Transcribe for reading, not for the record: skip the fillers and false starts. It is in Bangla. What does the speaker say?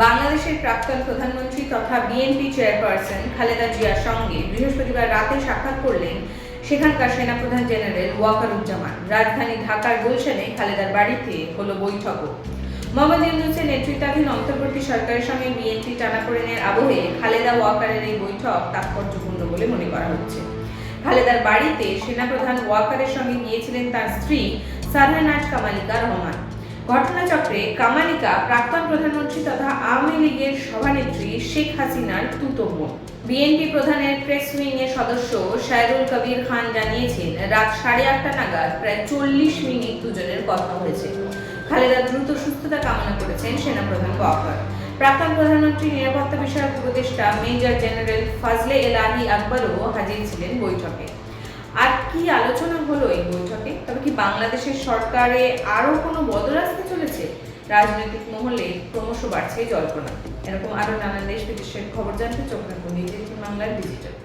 বাংলাদেশের প্রাক্তন প্রধানমন্ত্রী তথা বিএনপি চেয়ারপারসন খালেদা জিয়ার সঙ্গে বৃহস্পতিবার রাতে সাক্ষাৎ করলেন সেখানকার সেনাপ্রধান জেনারেল ওয়াকারুজ্জামান। রাজধানী ঢাকার গুলশানে খালেদার বাড়িতে হলো বৈঠকও। মোহাম্মদ ইউনূসের নেতৃত্বাধীন অন্তর্বর্তী সরকারের সঙ্গে বিএনপি টানাপোড়েনের আবহে খালেদা ওয়াকারের এই বৈঠক তাৎপর্যপূর্ণ বলে মনে করা হচ্ছে। খালেদার বাড়িতে সেনাপ্রধান ওয়াকারের সঙ্গে গিয়েছিলেন তার স্ত্রী সারহানাজ কামালিকা রহমান। ঘটনাচক্রে কামালিকা প্রাক্তন প্রধানমন্ত্রী তথা আওয়ামী লীগের সভানেত্রী শেখ হাসিনার তুতো বোন। বিএনপি প্রধানের প্রেস উইং এর সদস্য সাইরুল কবির খান জানিয়েছেন, রাত 8:30 নাগাদ প্রায় 40 মিনিট দুজনের কথা হয়েছে। খালেদা দ্রুত সুস্থতা কামনা করেছেন সেনাপ্রধান ওয়াকার। প্রাক্তন প্রধানমন্ত্রী নিরাপত্তা বিষয়ক উপদেষ্টা মেজর জেনারেল ফাজলে এলাহি আকবরও হাজির ছিলেন বৈঠকে। আর কি আলোচনা হলো এই বৈঠকে? তবে কি বাংলাদেশের সরকারে আরো কোনো বদল আসতে চলেছে? রাজনৈতিক মহলে ক্রমশ বাড়ছে জল্পনা। এরকম আরো নানান দেশ বিদেশের খবর জানতে চোখ রাখুন নিজের বাংলার ডিজিটাল।